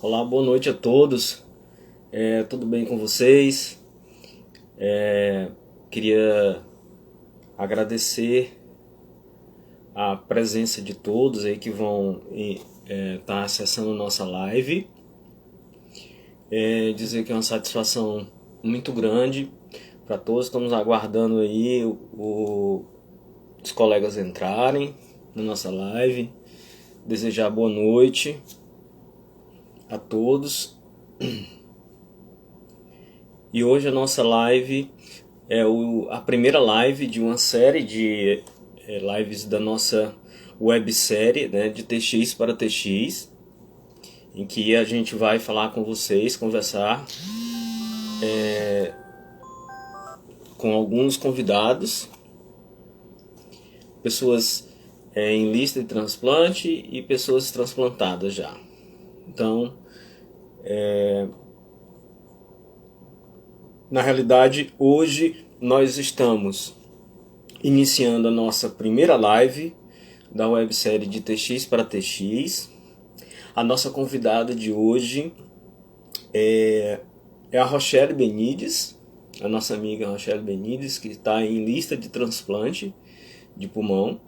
Olá, boa noite a todos. Tudo bem com vocês? Queria agradecer a presença de todos aí que vão estar acessando nossa live. Dizer que é uma satisfação muito grande para todos. Estamos aguardando aí os colegas entrarem na nossa live. Desejar boa noite a todos. E hoje a nossa live é a primeira live de uma série de lives da nossa websérie, né, de TX para TX, em que a gente vai falar com vocês, conversar com alguns convidados, pessoas em lista de transplante e pessoas transplantadas já. Então, na realidade, hoje nós estamos iniciando a nossa primeira live da websérie de TX para TX. A nossa convidada de hoje é a Rochelle Benides, a nossa amiga Rochelle Benides, que está em lista de transplante de pulmão.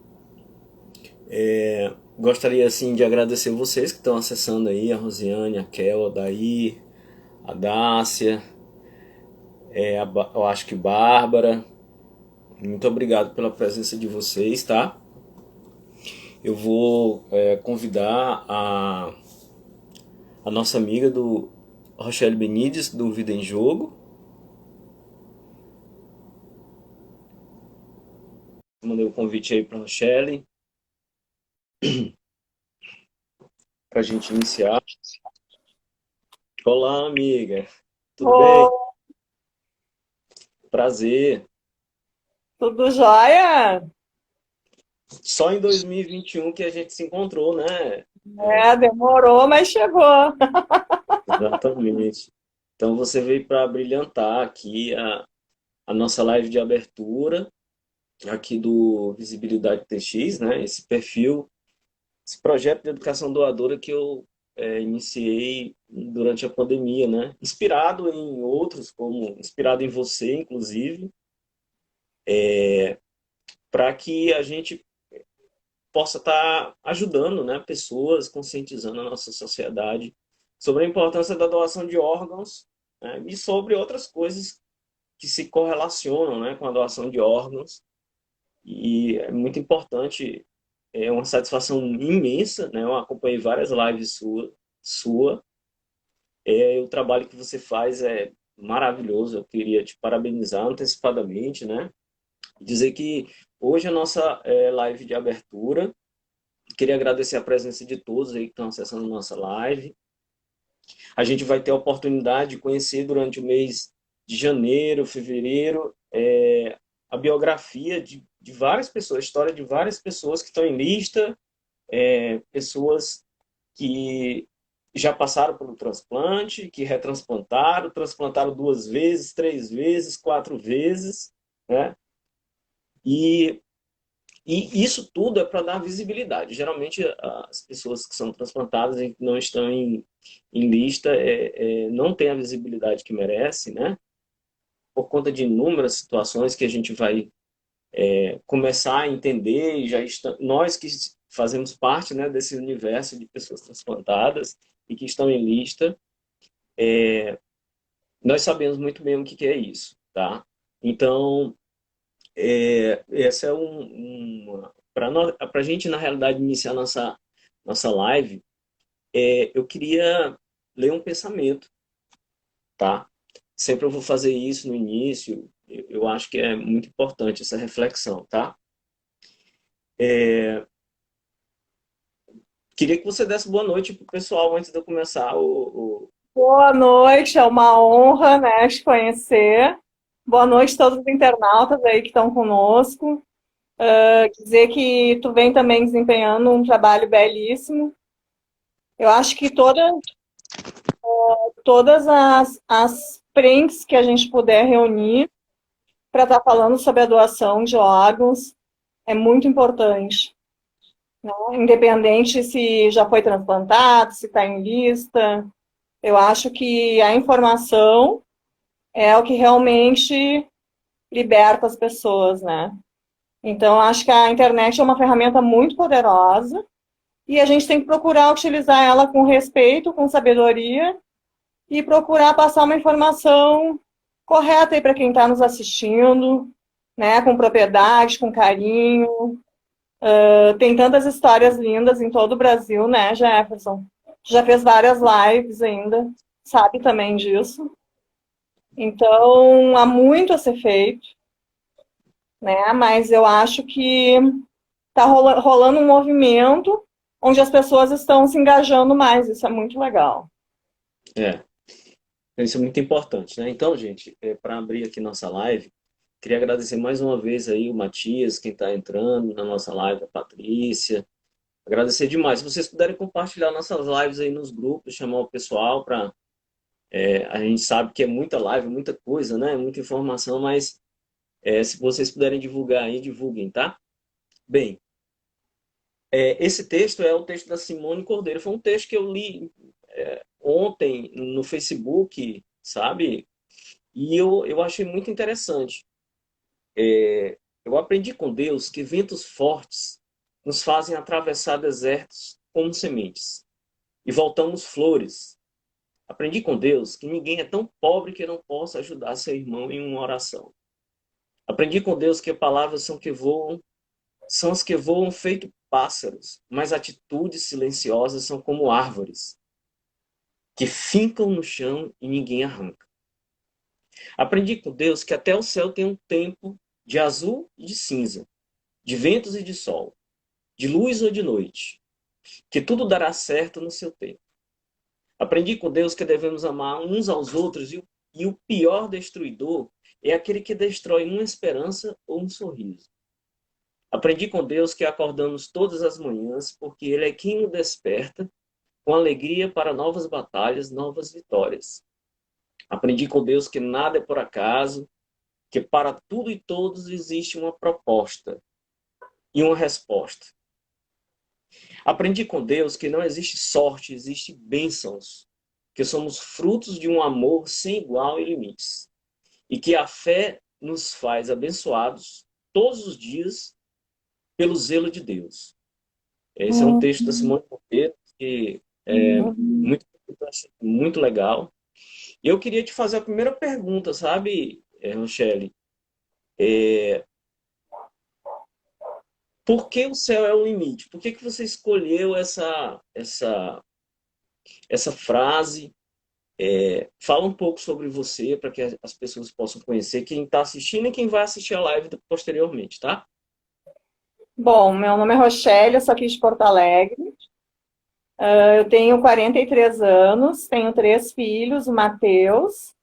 Gostaria assim de agradecer vocês que estão acessando aí, a Rosiane, a Kel, a Daí, a Dácia, eu acho que Bárbara. Muito obrigado pela presença de vocês, tá? Eu vou convidar a nossa amiga do Rochelle Benides, do Vida em Jogo. Mandei o convite aí para a Rochelle, para a gente iniciar. Olá, amiga. Tudo bem? Ô, Prazer. tudo jóia? Só em 2021 que a gente se encontrou, né? É, demorou, mas chegou. Exatamente. Então você veio para brilhantar aqui a nossa live de abertura, aqui do Visibilidade TX, né? Esse perfil, esse projeto de educação doadora que eu iniciei durante a pandemia, né? Inspirado em outros, como inspirado em você, inclusive, para que a gente possa estar ajudando, né, pessoas, conscientizando a nossa sociedade sobre a importância da doação de órgãos, né, e sobre outras coisas que se correlacionam, né, com a doação de órgãos. E é muito importante, é uma satisfação imensa, né? Eu acompanhei várias lives sua. O trabalho que você faz é maravilhoso. Eu queria te parabenizar antecipadamente, né? Dizer que hoje a nossa live de abertura. Queria agradecer a presença de todos aí que estão acessando nossa live. A gente vai ter a oportunidade de conhecer durante o mês de janeiro, fevereiro, a biografia de várias pessoas, a história de várias pessoas que estão em lista, pessoas que já passaram pelo transplante, que retransplantaram, transplantaram 2 vezes, 3 vezes, 4 vezes, né? E E isso tudo é para dar visibilidade. Geralmente, as pessoas que são transplantadas e que não estão em lista não têm a visibilidade que merecem, né? Por conta de inúmeras situações que a gente vai começar a entender e já nós que fazemos parte, né, desse universo de pessoas transplantadas e que estão em lista, nós sabemos muito bem o que é isso, tá? Então, essa é para a gente, na realidade, iniciar nossa live. Eu queria ler um pensamento, tá? Sempre eu vou fazer isso no início. Eu acho que é muito importante essa reflexão, tá? Queria que você desse boa noite pro pessoal antes de eu começar Boa noite, é uma honra, né, te conhecer. Boa noite a todos os internautas aí que estão conosco. Dizer que tu vem também desempenhando um trabalho belíssimo. Eu acho que todas as frentes que a gente puder reunir para estar falando sobre a doação de órgãos é muito importante, né? Independente se já foi transplantado, se está em lista. Eu acho que a informação é o que realmente liberta as pessoas, né? Então, eu acho que a internet é uma ferramenta muito poderosa e a gente tem que procurar utilizar ela com respeito, com sabedoria e procurar passar uma informação correta aí para quem está nos assistindo, né? Com propriedade, com carinho. Tem tantas histórias lindas em todo o Brasil, né, Jefferson? Já fez várias lives ainda, sabe também disso. Então, há muito a ser feito, né? Mas eu acho que está rolando um movimento onde as pessoas estão se engajando mais. Isso é muito legal. É, isso é muito importante, né? Então, gente, para abrir aqui nossa live, queria agradecer mais uma vez aí o Matias, quem está entrando na nossa live, a Patrícia. Agradecer demais. Se vocês puderem compartilhar nossas lives aí nos grupos, chamar o pessoal para... a gente sabe que é muita live, muita coisa, né? Muita informação, mas se vocês puderem divulgar aí, divulguem, tá? Bem, esse texto é o texto da Simone Cordeiro. Foi um texto que eu li ontem no Facebook, sabe? E eu achei muito interessante. Eu aprendi com Deus que ventos fortes nos fazem atravessar desertos como sementes e voltamos flores. Aprendi com Deus que ninguém é tão pobre que não possa ajudar seu irmão em uma oração. Aprendi com Deus que palavras são as que voam feito pássaros, mas atitudes silenciosas são como árvores, que fincam no chão e ninguém arranca. Aprendi com Deus que até o céu tem um tempo de azul e de cinza, de ventos e de sol, de luz ou de noite, que tudo dará certo no seu tempo. Aprendi com Deus que devemos amar uns aos outros e o pior destruidor é aquele que destrói uma esperança ou um sorriso. Aprendi com Deus que acordamos todas as manhãs porque Ele é quem nos desperta com alegria para novas batalhas, novas vitórias. Aprendi com Deus que nada é por acaso, que para tudo e todos existe uma proposta e uma resposta. Aprendi com Deus que não existe sorte, existe bênçãos, que somos frutos de um amor sem igual e limites, e que a fé nos faz abençoados todos os dias pelo zelo de Deus. Esse é um texto da Simone Cordeiro que é muito, muito legal. Eu queria te fazer a primeira pergunta, sabe, Rochelle? Por que o céu é o limite? Por que você escolheu essa frase? Fala um pouco sobre você para que as pessoas possam conhecer quem está assistindo e quem vai assistir a live posteriormente, tá? Bom, meu nome é Rochelle, eu sou aqui de Porto Alegre. Eu tenho 43 anos, tenho 3 filhos, o Matheus,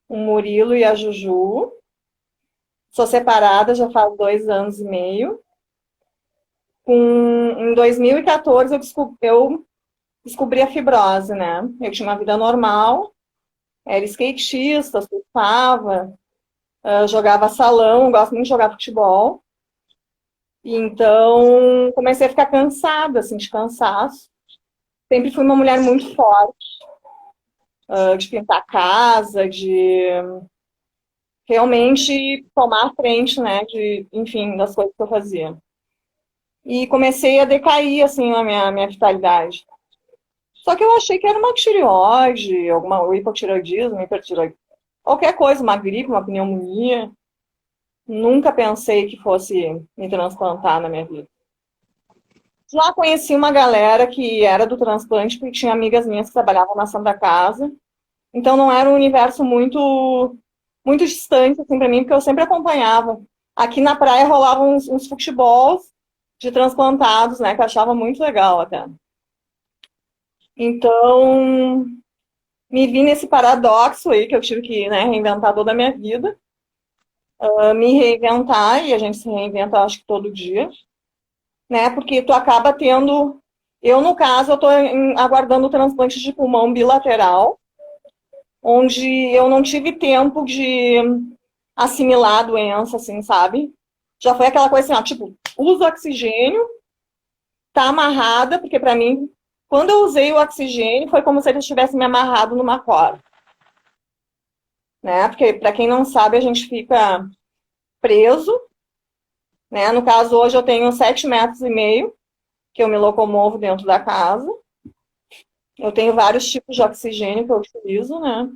o Murilo e a Juju. Sou separada já faz 2 anos e meio. Em 2014 eu descobri a fibrose, né? Eu tinha uma vida normal, era skatista, surfava, jogava salão, gosto muito de jogar futebol. Então, comecei a ficar cansada, assim, de cansaço. Sempre fui uma mulher muito forte, de pintar a casa, de realmente tomar a frente, né, enfim, das coisas que eu fazia. E comecei a decair, assim, a minha vitalidade. Só que eu achei que era uma tireoide, alguma hipotireoidismo, hipertireoidismo, qualquer coisa, uma gripe, uma pneumonia. Nunca pensei que fosse me transplantar na minha vida. Já conheci uma galera que era do transplante, porque tinha amigas minhas que trabalhavam na Santa Casa. Então não era um universo muito distante assim para mim, porque eu sempre acompanhava. Aqui na praia rolavam uns futebols de transplantados, né, que eu achava muito legal até. Então, me vi nesse paradoxo aí que eu tive que, né, reinventar toda a minha vida. Me reinventar, e a gente se reinventa, acho que todo dia, né? Porque tu acaba tendo... Eu, no caso, eu tô aguardando o transplante de pulmão bilateral, onde eu não tive tempo de assimilar a doença, assim, sabe? Já foi aquela coisa assim, ó, tipo, usa oxigênio, tá amarrada, porque pra mim Quando eu usei o oxigênio, foi como se ele tivesse me amarrado numa corda, né? Porque, para quem não sabe, a gente fica preso, né? No caso, hoje eu tenho 7,5 metros que eu me locomovo dentro da casa. Eu tenho vários tipos de oxigênio que eu utilizo, né?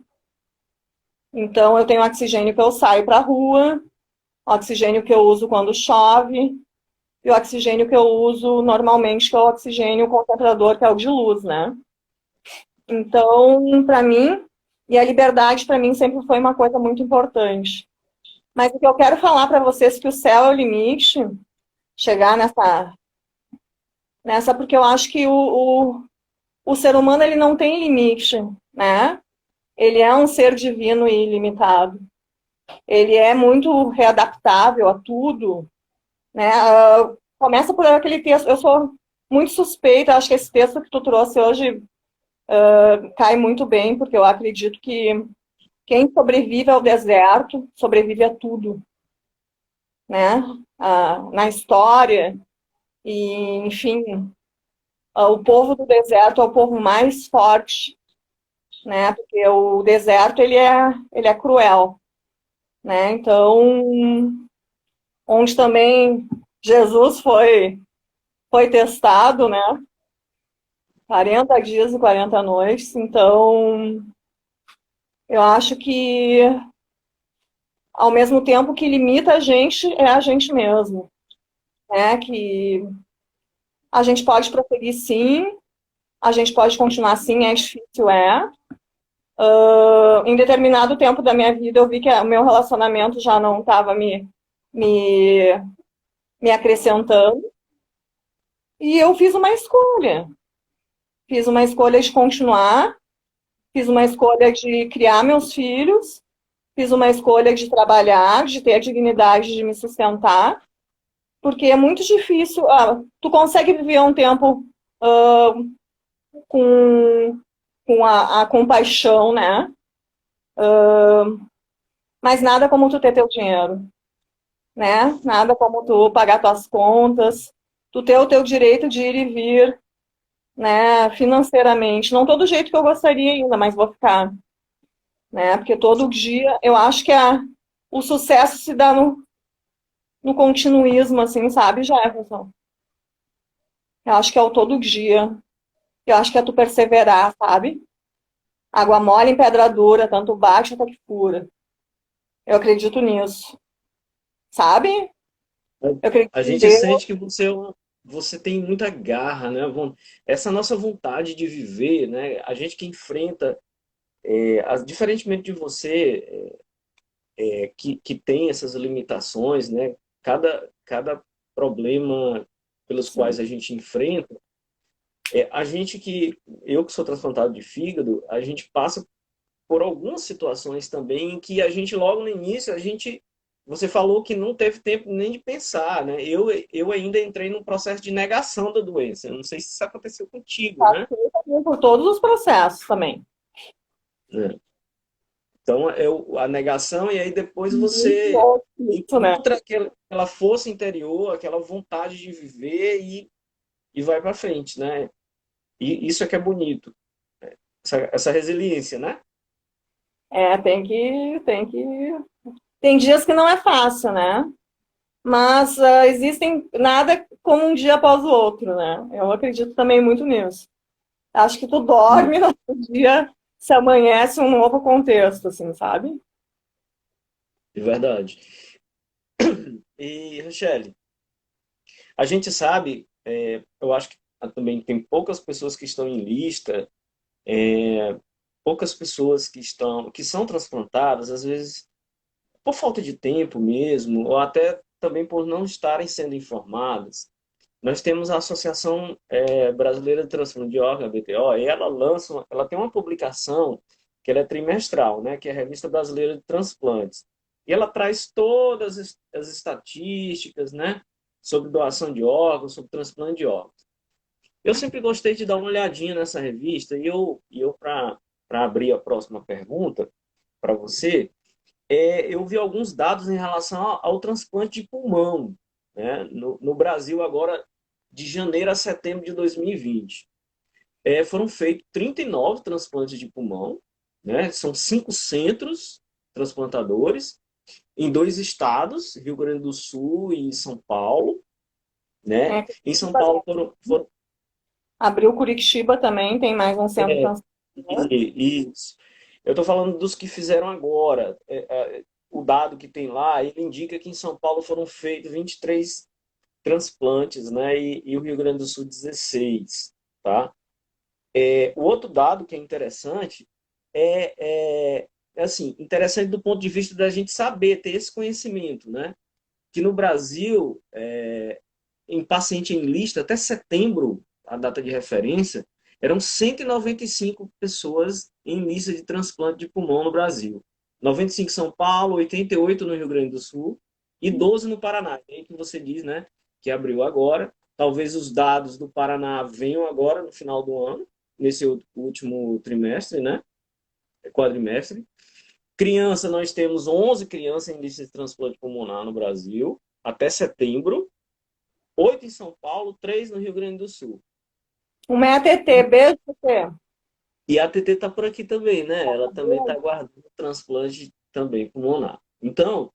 Então, eu tenho oxigênio que eu saio para a rua, oxigênio que eu uso quando chove, e o oxigênio que eu uso normalmente, que é o oxigênio concentrador, que é o de luz, né? Então, para mim, e a liberdade para mim sempre foi uma coisa muito importante. Mas o que eu quero falar para vocês é que o céu é o limite, chegar nessa porque eu acho que o ser humano ele não tem limite, né? Ele é um ser divino e ilimitado. Ele é muito readaptável a tudo, né? Começa por aquele texto, eu sou muito suspeita, acho que esse texto que tu trouxe hoje cai muito bem, porque eu acredito que quem sobrevive ao deserto sobrevive a tudo, né? Na história, e enfim, o povo do deserto é o povo mais forte, né? Porque o deserto ele é cruel, né? Então, onde também Jesus foi testado, né? 40 dias e 40 noites. Então, eu acho que ao mesmo tempo que limita a gente, é a gente mesmo, né? Que a gente pode prosseguir sim, a gente pode continuar sim, é difícil, é. Em determinado tempo da minha vida, eu vi que o meu relacionamento já não estava me, me acrescentando, e eu fiz uma escolha. Fiz uma escolha de continuar, fiz uma escolha de criar meus filhos, fiz uma escolha de trabalhar, de ter a dignidade de me sustentar, porque é muito difícil. Tu consegue viver um tempo ah, com, com a compaixão, né? Mas nada como tu ter teu dinheiro, né? Nada como tu pagar tuas contas, tu ter o teu direito de ir e vir, né? Financeiramente. Não todo jeito que eu gostaria ainda, mas vou ficar, né? Porque todo dia, eu acho que o sucesso se dá no continuismo, assim, sabe, Jefferson? Eu acho que é o todo dia. Eu acho que é tu perseverar, sabe? Água mole em pedra dura, tanto bate até que fura. Eu acredito nisso, sabe? Eu acredito A em gente Deus. sente que você tem muita garra, né? Essa nossa vontade de viver, né? A gente que enfrenta, diferentemente de você, que tem essas limitações, né? Cada problema pelos quais Sim, a gente enfrenta, a gente eu que sou transplantado de fígado, a gente passa por algumas situações também em que a gente logo no início, você falou que não teve tempo nem de pensar, né? Eu ainda entrei num processo de negação da doença. Eu não sei se isso aconteceu contigo, né? passei também por todos os processos também. É. Então, a negação, e aí depois Muito você louco isso, né? encontra aquela força interior, aquela vontade de viver e vai para frente, né? E isso é que é bonito, essa resiliência, né? Tem dias que não é fácil, né? Mas existem nada como um dia após o outro, né? Eu acredito também muito nisso. Acho que tu dorme no outro dia, se amanhece um novo contexto, assim, sabe? De verdade. E, Rochelle, a gente sabe, eu acho que também tem poucas pessoas que estão em lista, poucas pessoas que são transplantadas, às vezes por falta de tempo mesmo, ou até também por não estarem sendo informadas. Nós temos a Associação Brasileira de Transplante de Órgãos, a BTO, e ela tem uma publicação que ela é trimestral, né, que é a Revista Brasileira de Transplantes. E ela traz todas as estatísticas, né, sobre doação de órgãos, sobre transplante de órgãos. Eu sempre gostei de dar uma olhadinha nessa revista e eu para abrir a próxima pergunta para você, eu vi alguns dados em relação ao transplante de pulmão, né, no Brasil agora de janeiro a setembro de 2020. foram feitos 39 transplantes de pulmão, né? São 5 centros transplantadores em 2 estados, Rio Grande do Sul e São Paulo, né? É, Em São Paulo abriu Curitiba também, tem mais um centro é, transplantador. isso. Eu estou falando dos que fizeram agora. O dado que tem lá, ele indica que em São Paulo foram feitos 23 transplantes, né? E o Rio Grande do Sul 16, tá? O outro dado que é interessante assim, interessante do ponto de vista da gente saber, ter esse conhecimento, né? Que no Brasil, em paciente em lista, até setembro, a data de referência, eram 195 pessoas em lista de transplante de pulmão no Brasil. 95 em São Paulo, 88 no Rio Grande do Sul e 12 no Paraná. É aí que você diz, né, que abriu agora. Talvez os dados do Paraná venham agora no final do ano, nesse último trimestre, né, quadrimestre. Criança, nós temos 11 crianças em lista de transplante pulmonar no Brasil, até setembro. 8 em São Paulo, 3 no Rio Grande do Sul. Uma é a TT, beijo, TT. E a TT está por aqui também, né? Ela também está aguardando o transplante também pulmonar. Então,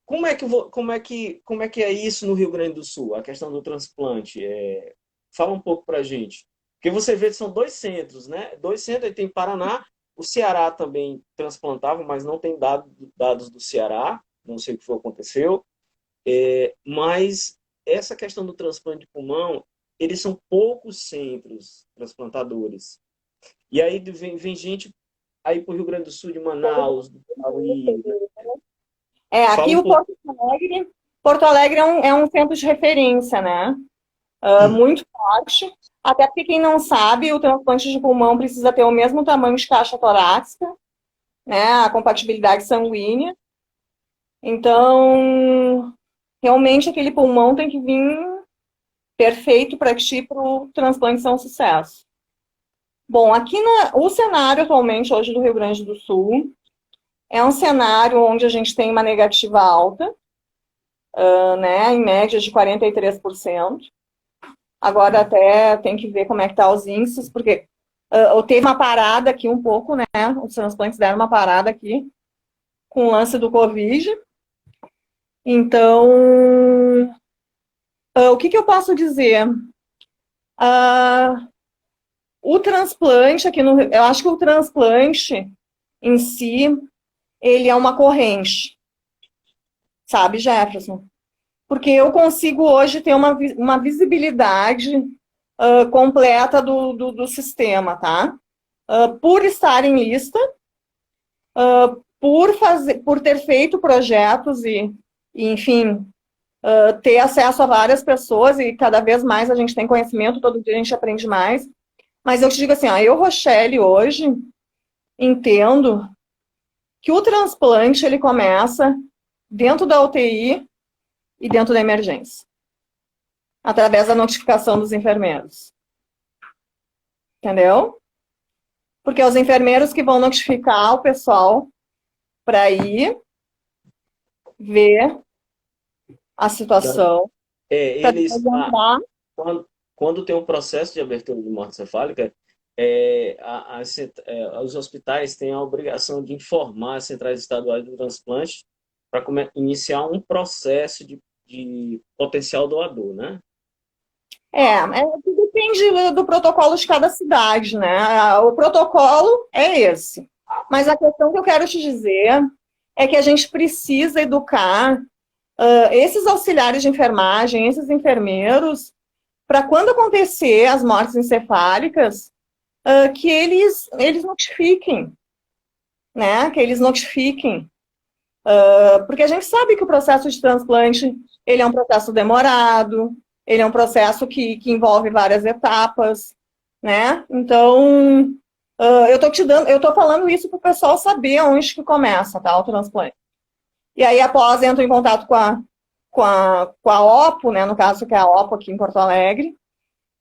como é que é isso no Rio Grande do Sul? A questão do transplante. Fala um pouco para a gente. Porque você vê que são 2 centros, né? 2 centros, aí tem Paraná, o Ceará também transplantava, mas não tem dados do Ceará. Não sei o que foi, aconteceu. Mas essa questão do transplante de pulmão, eles são poucos centros transplantadores. E aí vem gente aí para o Rio Grande do Sul, de Manaus, do Piauí. Fala Aqui um o pouco. Porto Alegre é um centro de referência, né? Muito forte. Até porque quem não sabe, o transplante de pulmão precisa ter o mesmo tamanho de caixa torácica, né? A compatibilidade sanguínea. Então, realmente aquele pulmão tem que vir perfeito para ti para o transplante ser um sucesso. Bom, aqui o cenário atualmente hoje do Rio Grande do Sul é um cenário onde a gente tem uma negativa alta, né, em média de 43%. Agora até tem que ver como é que tá os índices, porque teve uma parada aqui um pouco, né? Os transplantes deram uma parada aqui com o lance do Covid. Então, o que eu posso dizer? O transplante aqui no, eu acho que o transplante em si, ele é uma corrente, sabe, Jefferson? Porque eu consigo hoje ter uma visibilidade completa do sistema, tá? Por estar em lista, por ter feito projetos e enfim, ter acesso a várias pessoas e cada vez mais a gente tem conhecimento, todo dia a gente aprende mais. Mas eu te digo assim, eu, Rochelle, hoje entendo que o transplante ele começa dentro da UTI e dentro da emergência, através da notificação dos enfermeiros. Entendeu? Porque é os enfermeiros que vão notificar o pessoal para ir ver a situação. Eles, quando tem um processo de abertura de morte cefálica, os hospitais têm a obrigação de informar as centrais estaduais do transplante para iniciar um processo de potencial doador, né? Tudo depende do protocolo de cada cidade, né? O protocolo é esse. Mas a questão que eu quero te dizer é que a gente precisa educar esses auxiliares de enfermagem, esses enfermeiros, para quando acontecer as mortes encefálicas, que eles notifiquem, né? Que eles notifiquem. Porque a gente sabe que o processo de transplante, ele é um processo demorado, ele é um processo que envolve várias etapas, né? Então, eu tô falando isso para o pessoal saber onde que começa, tá, o transplante. E aí, após, entro em contato com a OPO, né, no caso, que é a OPO aqui em Porto Alegre,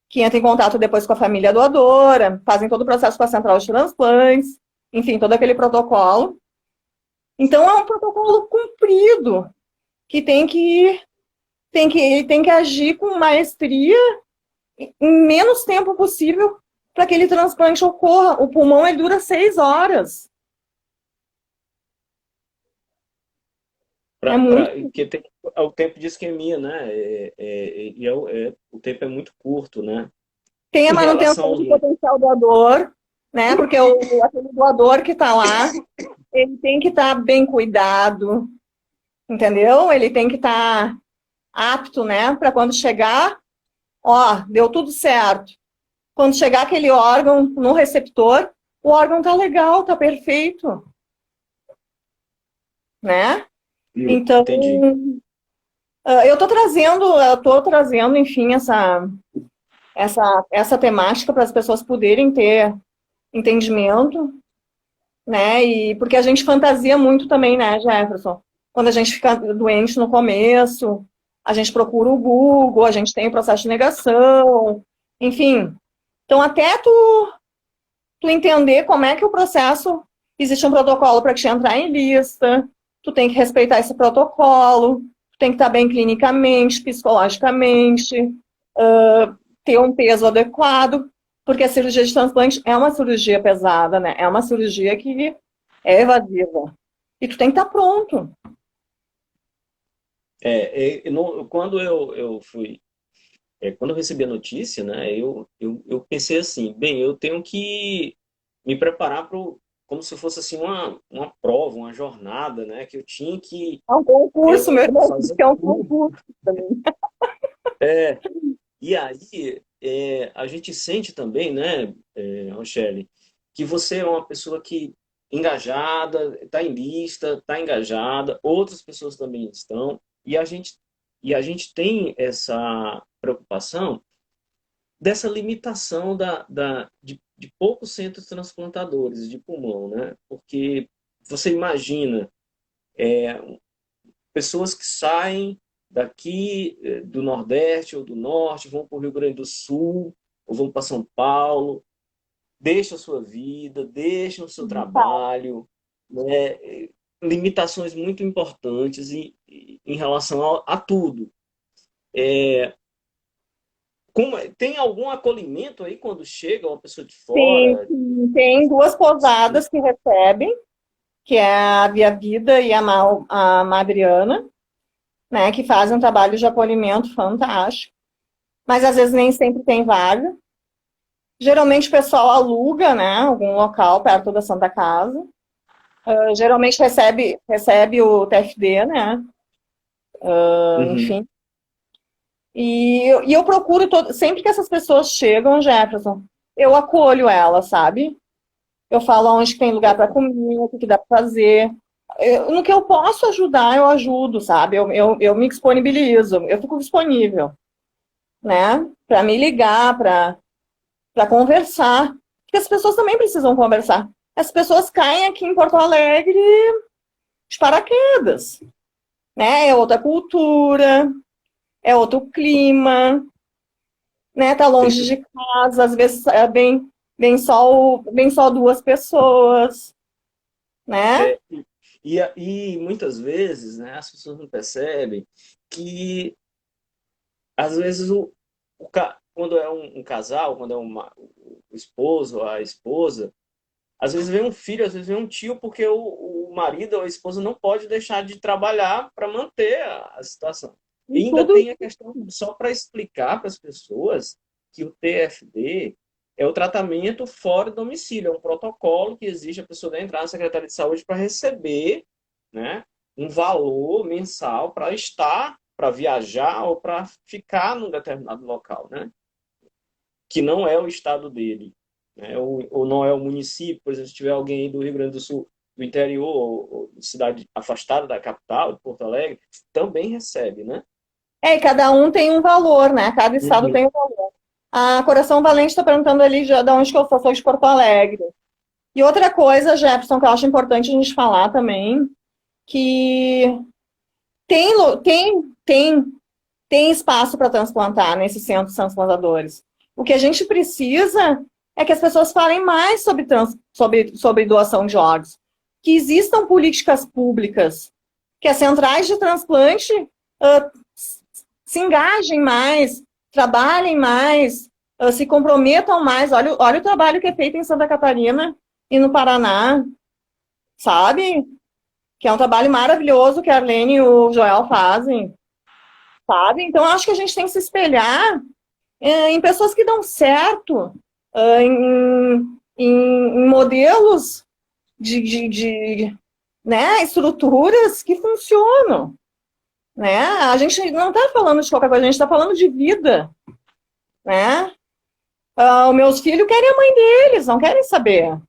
que entra em contato depois com a família doadora, fazem todo o processo com a central de transplantes, enfim, todo aquele protocolo. Então, é um protocolo cumprido, que tem que agir com maestria em menos tempo possível para que aquele transplante ocorra. O pulmão ele dura 6 horas. É muito. Que tem o tempo de isquemia, né? O tempo é muito curto, né? Tem a Em relação manutenção aos do potencial doador, né? Porque aquele doador que está lá, ele tem que estar bem cuidado, entendeu? Ele tem que estar apto, né? Para quando chegar, ó, deu tudo certo. Quando chegar aquele órgão no receptor, o órgão tá legal, tá perfeito, né? Então, Entendi. eu tô trazendo, enfim, essa temática para as pessoas poderem ter entendimento, né? E porque a gente fantasia muito também, né, Jefferson? Quando a gente fica doente no começo, a gente procura o Google, a gente tem o processo de negação, enfim. Então, até tu entender como é que o processo, existe um protocolo para te entrar em lista, tu tem que respeitar esse protocolo, tu tem que estar bem clinicamente, psicologicamente, ter um peso adequado, porque a cirurgia de transplante é uma cirurgia pesada, né? É uma cirurgia que é evasiva. E tu tem que estar pronto. Quando eu fui, quando eu recebi a notícia, né, eu pensei assim, bem, eu tenho que me preparar para como se fosse assim uma prova, uma jornada, né, que eu tinha que É um concurso, meu irmão, fazer é um tudo. concurso também. E aí a gente sente também, né, Rochelle, que você é uma pessoa que engajada, está em lista, está engajada, outras pessoas também estão, e a gente tem essa preocupação dessa limitação de poucos centros transplantadores de pulmão, né? Porque você imagina pessoas que saem daqui do Nordeste ou do Norte, vão para o Rio Grande do Sul, ou vão para São Paulo, deixam a sua vida, deixam o seu trabalho, né? Limitações muito importantes em relação a tudo. Tem algum acolhimento aí quando chega uma pessoa de Sim, fora? sim, tem 2 posadas que recebem, que é a Via Vida e a Madriana, né, que fazem um trabalho de acolhimento fantástico, mas às vezes nem sempre tem vaga. Geralmente o pessoal aluga, né, algum local perto da Santa Casa. Geralmente recebe o TFD, né, Uhum. enfim. E eu procuro, sempre que essas pessoas chegam, Jefferson, eu acolho elas, sabe? Eu falo onde tem lugar para comer, o que dá para fazer. No que eu posso ajudar, eu ajudo, sabe? Eu me disponibilizo, eu fico disponível, né? Para me ligar, para conversar. Porque as pessoas também precisam conversar. As pessoas caem aqui em Porto Alegre de paraquedas, né? É outra cultura, é outro clima, né? Tá longe de casa, às vezes vem só 2 pessoas, né? É, e muitas vezes, né, as pessoas não percebem que, às vezes, quando é um casal, quando é o esposo ou a esposa, às vezes vem um filho, às vezes vem um tio, porque o marido ou a esposa não pode deixar de trabalhar para manter a situação. E E ainda tudo tem a questão, só para explicar para as pessoas, que o TFD é o tratamento fora do domicílio, é um protocolo que exige a pessoa entrar na Secretaria de Saúde para receber, né, um valor mensal para estar, para viajar ou para ficar num determinado local, né, que não é o estado dele, né, ou não é o município. Por exemplo, se tiver alguém do Rio Grande do Sul, do interior, ou cidade afastada da capital, de Porto Alegre, também recebe, né? e cada um tem um valor, né? Cada estado Uhum. tem um valor. A Coração Valente está perguntando ali de onde que eu sou de Porto Alegre. E outra coisa, Jefferson, que eu acho importante a gente falar também, que tem, tem espaço para transplantar nesses centros transplantadores. O que a gente precisa é que as pessoas falem mais sobre doação de órgãos. Que existam políticas públicas, que as centrais de transplante se engajem mais, trabalhem mais, se comprometam mais. Olha o trabalho que é feito em Santa Catarina e no Paraná, sabe? Que é um trabalho maravilhoso que a Arlene e o Joel fazem, sabe? Então, eu acho que a gente tem que se espelhar em pessoas que dão certo, em modelos né, estruturas que funcionam, né? A gente não está falando de qualquer coisa, a gente está falando de vida, né? Os meus filhos querem a mãe deles, não querem saber.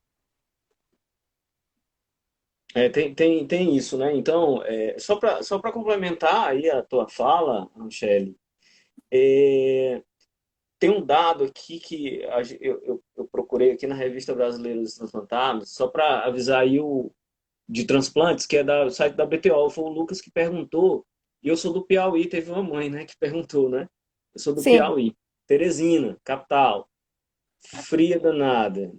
Tem isso, né? Então, só para complementar aí a tua fala, Michele, tem um dado aqui que eu procurei aqui na Revista Brasileira dos Transplantados, só para avisar aí de transplantes, que é do site da BTO. Foi o Lucas que perguntou, e eu sou do Piauí, teve uma mãe, né, que perguntou, né? Eu sou do Sim. Piauí, Teresina, capital, fria danada.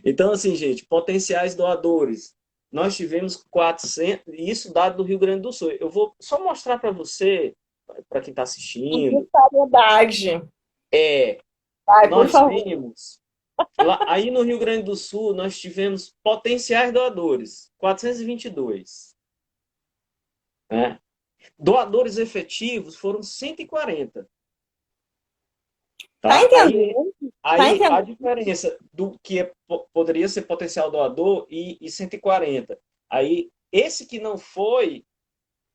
Então, assim, gente, potenciais doadores. Nós tivemos 400, isso dado do Rio Grande do Sul. Eu vou só mostrar para você, para quem está assistindo, Variedade. é, Ai, por nós favor. temos, aí no Rio Grande do Sul, nós tivemos potenciais doadores, 422, né? Doadores efetivos foram 140, Tá tá? entendendo? Tá Aí a entendendo? diferença do que poderia ser potencial doador e 140. Aí, esse que não foi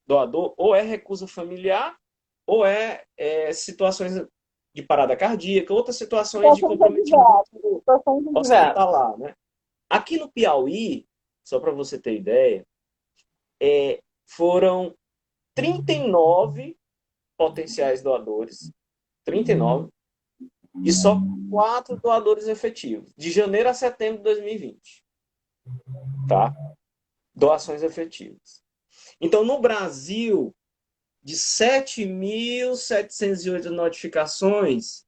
doador, ou é recusa familiar, ou situações de parada cardíaca, outras situações de Situações comprometimento adversas. Situações adversas. hospitalar, né? Aqui no Piauí, só para você ter ideia, foram 39 potenciais doadores, 39, e só 4 doadores efetivos, de janeiro a setembro de 2020, tá? Doações efetivas. Então, no Brasil, de 7.708 notificações,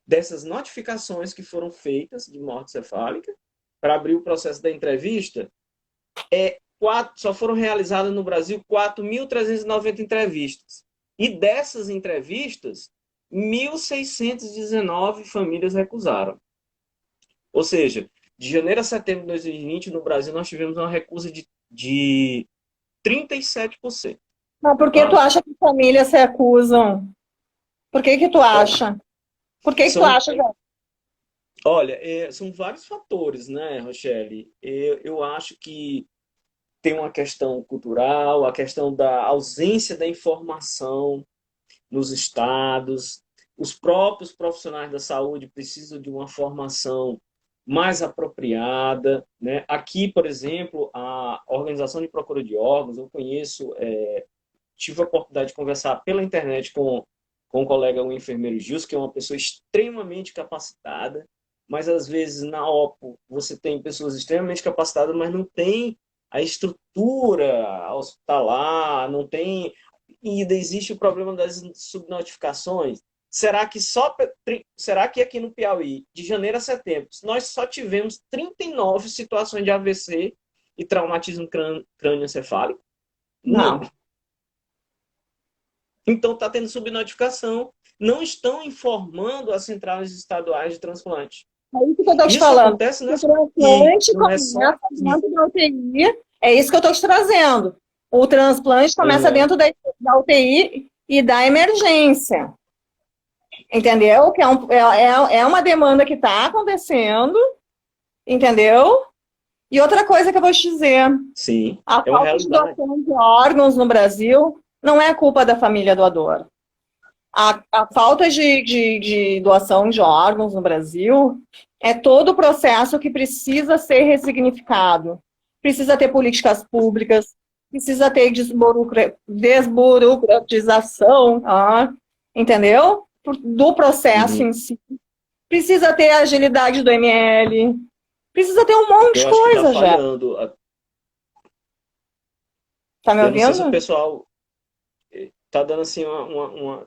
dessas notificações que foram feitas de morte cefálica, para abrir o processo da entrevista, só foram realizadas no Brasil 4.390 entrevistas. E dessas entrevistas, 1.619 famílias recusaram. Ou seja, de janeiro a setembro de 2020, no Brasil, nós tivemos uma recusa de 37%. Mas por que tu Tá? acha que famílias se acusam? Por que que tu acha? Por que que tu São, acha, Zé? olha, são vários fatores, né, Rochelle? Eu acho que tem uma questão cultural, a questão da ausência da informação nos estados. Os próprios profissionais da saúde precisam de uma formação mais apropriada, né? Aqui, por exemplo, a Organização de Procura de Órgãos, eu conheço, tive a oportunidade de conversar pela internet com um colega, o enfermeiro Gilson, que é uma pessoa extremamente capacitada, mas às vezes na OPO você tem pessoas extremamente capacitadas, mas não tem a estrutura hospitalar, não tem. E ainda existe o problema das subnotificações. Será que aqui no Piauí, de janeiro a setembro, nós só tivemos 39 situações de AVC e traumatismo crânioencefálico? Não. Não. Então está tendo subnotificação. Não estão informando as centrais estaduais de transplante. É isso que eu estou te Isso falando. acontece não O é só aqui, transplante não é só começa aqui. dentro da UTI. É isso que eu estou te trazendo. O transplante começa Uhum. dentro da UTI e da emergência. Entendeu? Que é uma demanda que está acontecendo. Entendeu? E outra coisa que eu vou te dizer. Sim, A é uma falta de realidade. doação de órgãos no Brasil não é culpa da família doadora. A falta de doação de órgãos no Brasil é todo o processo que precisa ser ressignificado. Precisa ter políticas públicas, precisa ter desburocratização, entendeu? Do processo Uhum. em si. Precisa ter a agilidade do ML, precisa ter um monte de Eu acho que está coisa já. falhando. Tá me Eu não sei se o ouvindo? pessoal está dando assim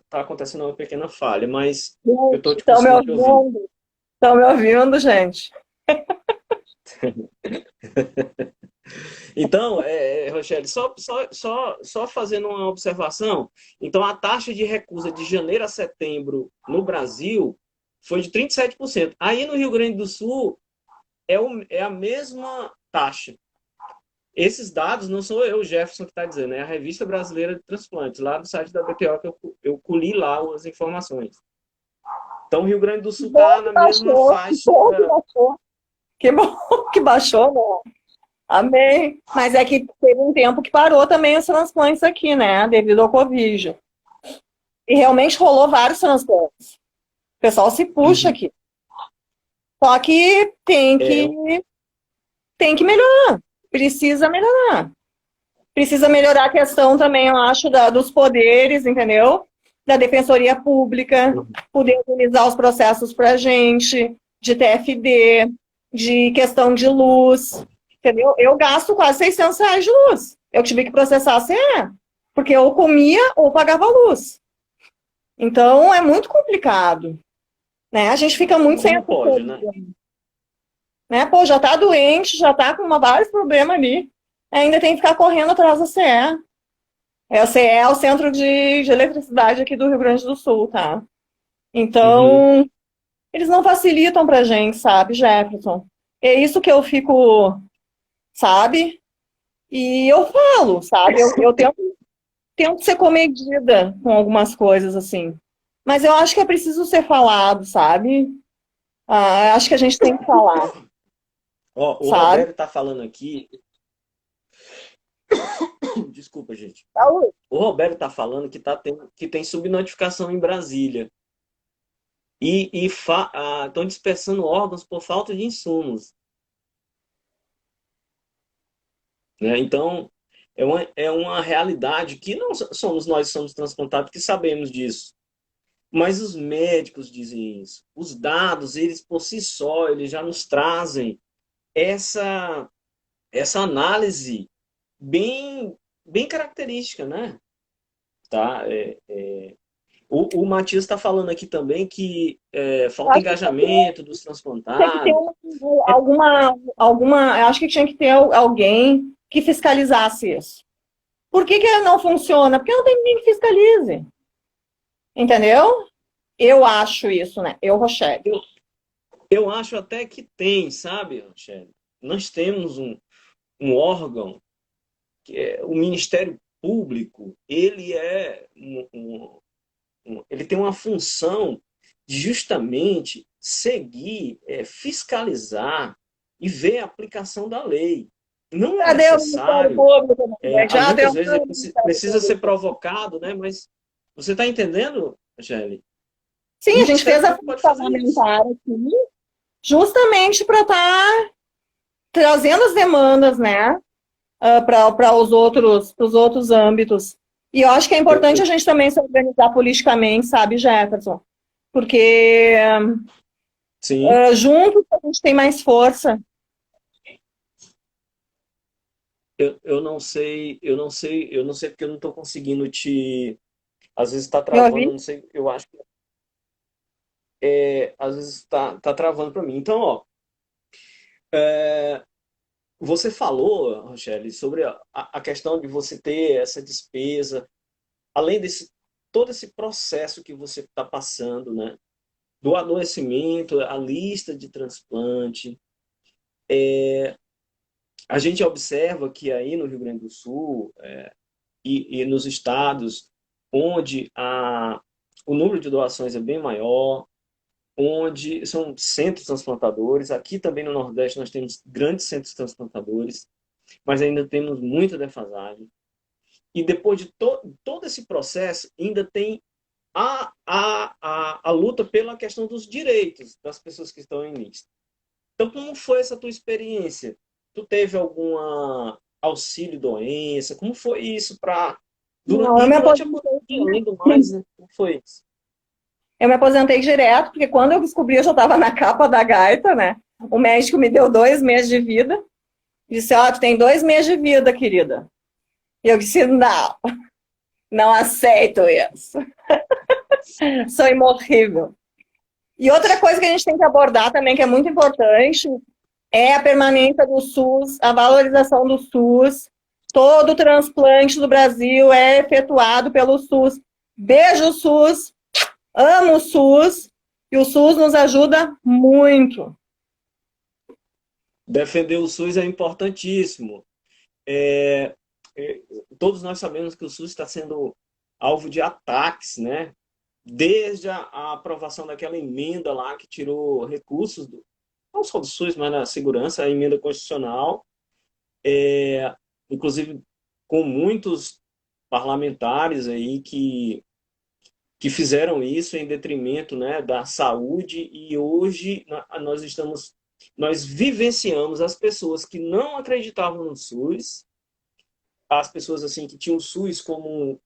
tá acontecendo uma pequena falha, mas eu estou te Estão me conseguindo te ouvir. ouvindo? Estão me ouvindo, gente? Então, Rochelle, só fazendo uma observação. Então, a taxa de recusa de janeiro a setembro no Brasil foi de 37%. Aí no Rio Grande do Sul é a mesma taxa. Esses dados não sou eu, Jefferson, que está dizendo, é a Revista Brasileira de Transplantes, lá no site da BPO, que eu colhi lá as informações. Então, o Rio Grande do Que Sul bom está que na mesma baixou, que faixa. bom que baixou. Que bom que baixou, né? Amém. Mas é que teve um tempo que parou também os transplantes aqui, né? Devido ao Covid. E realmente rolou vários transplantes. O pessoal se puxa Uhum. aqui. Só que É, tem que melhorar. Precisa melhorar. Precisa melhorar a questão também, eu acho, dos poderes, entendeu? Da Defensoria Pública, poder organizar os processos para a gente, de TFD, de questão de luz, entendeu? Eu gasto quase R$ 600 de luz. Eu tive que processar a CE, porque eu comia ou pagava luz. Então, é muito complicado, né? A gente fica muito sem não pode, assessoria, né? né? Pô, já tá doente, já tá com vários problemas ali, ainda tem que ficar correndo atrás da CE. A CE é o Centro de Eletricidade aqui do Rio Grande do Sul, tá? Uhum. Então, eles não facilitam pra gente, sabe, Jefferson? É isso que eu fico, sabe? E eu falo, sabe? Eu tento ser comedida com algumas coisas, assim. Mas eu acho que é preciso ser falado, sabe? Ah, acho que a gente tem que falar, Ó, o sabe? Roberto está falando aqui. Desculpa, gente. Saúde. O Roberto está falando que tem subnotificação em Brasília. E estão dispersando órgãos por falta de insumos. Né? Então, é uma realidade que não somos nós que somos transplantados que sabemos disso. Mas os médicos dizem isso. Os dados, eles por si só, eles já nos trazem essa, essa análise bem, bem característica, né? Tá? O Matias está falando aqui também que Eu falta acho que engajamento dos tinha que ter transplantados. eu acho que tinha que ter alguém que fiscalizasse isso. Por que não funciona? Porque não tem ninguém que fiscalize. Entendeu? Eu acho isso, né? Eu, Rochelle. Eu, eu acho até que tem, sabe, Rochelle? Nós temos um órgão, que é o Ministério Público, ele ele tem uma função de justamente seguir, fiscalizar e ver a aplicação da lei. Não é Cadê o Ministério necessário, Público? Já deu muitas vezes o ele Ministério precisa ser Público. provocado, né? Mas você está entendendo, Angeli? O Sim, a gente Ministério fez a Público frente pode fazer isso. parlamentar aqui, justamente para estar trazendo as demandas, né? Para os outros âmbitos. E eu acho que é Eu, importante a eu, gente também se organizar politicamente, sabe, Jefferson? Porque sim, juntos a gente tem mais força. eu não sei porque eu não estou conseguindo te. Às vezes está Me travando, ouvi? eu não sei, eu acho que às vezes tá travando para mim. Então, ó, você falou, Rochelle, sobre a questão de você ter essa despesa, além desse todo esse processo que você está passando, né? Do adoecimento, a lista de transplante. A gente observa que aí no Rio Grande do Sul e nos estados onde o número de doações é bem maior, onde são centros transplantadores. Aqui também no Nordeste nós temos grandes centros transplantadores, mas ainda temos muita defasagem. E depois de todo esse processo, ainda tem a luta pela questão dos direitos das pessoas que estão em lista. Então, como foi essa tua experiência? Tu teve alguma auxílio doença? Como foi isso para Não, e durante a pandemia, além do mais, né? Como foi isso? eu me aposentei direto, porque quando eu descobri, eu já estava na capa da gaita, né? O médico me deu 2 meses de vida. Disse, ó, tu tem 2 meses de vida, querida. E eu disse, não, não aceito isso. Sou imorrível. E outra coisa que a gente tem que abordar também, que é muito importante, É a permanência do SUS, a valorização do SUS. Todo transplante do Brasil é efetuado pelo SUS. Beijo, SUS. Amo o SUS. E o SUS nos ajuda muito. Defender o SUS é importantíssimo. É, é, todos nós sabemos que o SUS está sendo alvo de ataques, né? Desde a aprovação daquela emenda lá que tirou recursos, não só do SUS, mas da segurança, a emenda constitucional, inclusive com muitos parlamentares aí que fizeram isso em detrimento, né, da saúde, e hoje nós vivenciamos as pessoas que não acreditavam no SUS, as pessoas assim que tinham o SUS como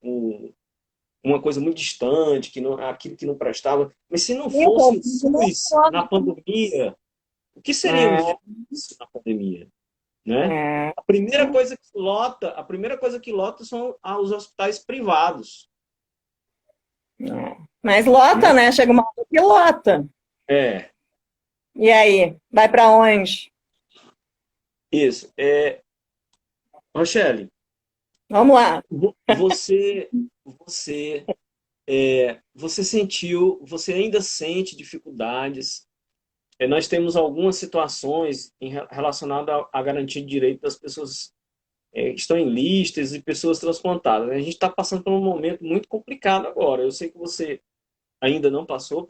uma coisa muito distante, que não, aquilo que não prestava. Mas se não fosse o SUS na pandemia, o que seríamos de nós na pandemia, né? É. A primeira coisa que lota são os hospitais privados. Mas lota, né? Chega uma hora que lota. É, E aí? Vai para onde? isso. Rochelle, Vamos lá. você, você sentiu, você ainda sente dificuldades. Nós temos algumas situações relacionadas à garantia de direito das pessoas que estão em listas e pessoas transplantadas. A gente está passando por um momento muito complicado agora. Eu sei que você ainda não passou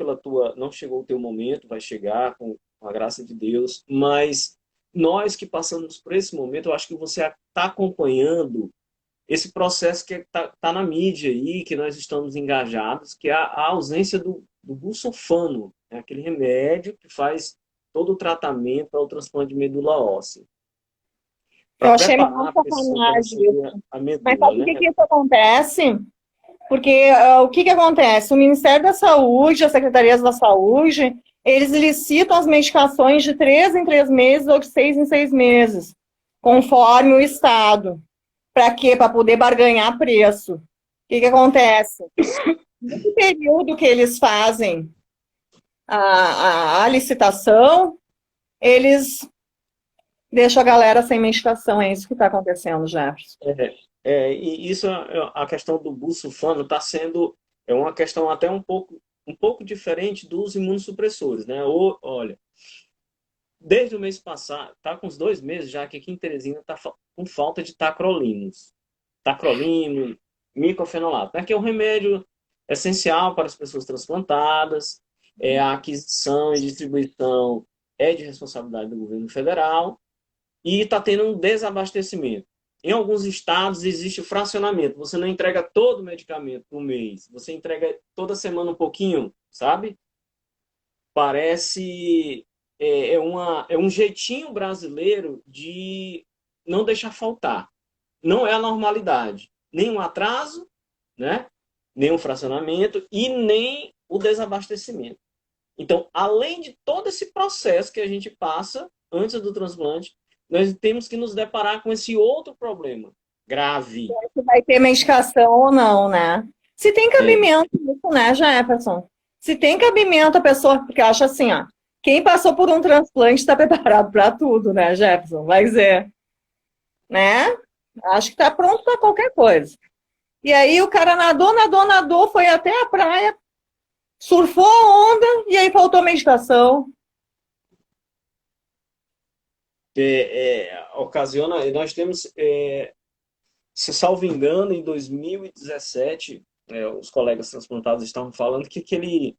não chegou o teu momento, vai chegar com a graça de Deus, mas nós que passamos por esse momento, eu acho que você está acompanhando esse processo que tá na mídia aí, que nós estamos engajados, que é a ausência do busulfano, né? Aquele remédio que faz todo o tratamento para o transplante de medula óssea, Eu para achei preparar uma a pessoa para sacanagem receber isso. a Mas medula, sabe o que né? que isso acontece? Porque o que que acontece? O Ministério da Saúde, as secretarias da saúde, eles licitam as medicações de 3 em 3 meses ou de 6 em 6 meses, conforme o estado. Para quê? Para poder barganhar preço. O que que acontece? Nesse período que eles fazem a licitação, eles deixam a galera sem medicação. É isso que está acontecendo, Jefferson. E isso, a questão do busulfano está sendo uma questão até um pouco diferente dos imunossupressores, né? Olha, desde o mês passado, está com uns 2 meses já que aqui em Teresina está com falta de tacrolimus, micofenolato, né? Que é um remédio essencial para as pessoas transplantadas. A aquisição e distribuição é de responsabilidade do governo federal e está tendo um desabastecimento. Em alguns estados existe o fracionamento. Você não entrega todo o medicamento por mês. Você entrega toda semana um pouquinho, sabe? Parece um jeitinho brasileiro de não deixar faltar. Não é a normalidade. Nem um atraso, né? Nem um fracionamento e nem o desabastecimento. Então, além de todo esse processo que a gente passa antes do transplante, nós temos que nos deparar com esse outro problema grave. Se vai ter medicação ou não, né? Se tem É, cabimento isso, né, Jefferson? Se tem cabimento a pessoa, porque eu acho assim, ó, quem passou por um transplante está preparado para tudo, né, Jefferson? Vai dizer, né? Acho que está pronto para qualquer coisa. E aí o cara nadou, nadou, nadou, foi até a praia, surfou a onda e aí faltou medicação. ocasiona, nós temos, se salvo engano, em 2017, os colegas transplantados estavam falando que aquele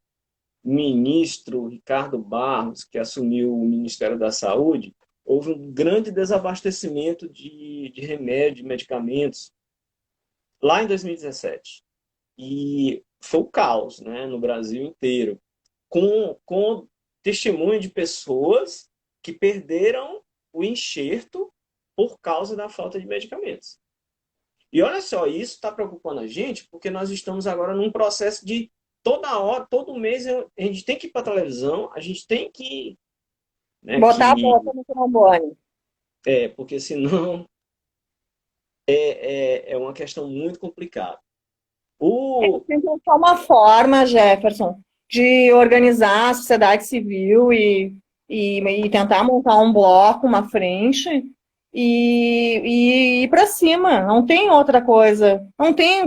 ministro Ricardo Barros, que assumiu o Ministério da Saúde, houve um grande desabastecimento de remédio, de medicamentos, lá em 2017. E foi o caos, né, no Brasil inteiro, com testemunho de pessoas que perderam o enxerto por causa da falta de medicamentos. E olha só, isso está preocupando a gente, porque nós estamos agora num processo de toda hora, todo mês, a gente tem que ir para a televisão, a gente tem que, né, Botar a boca no trombone. porque senão é uma questão muito complicada. Eles O, tentam uma forma, Jefferson, de organizar a sociedade civil e tentar montar um bloco, uma frente e ir para cima. Não tem outra coisa. Não tem.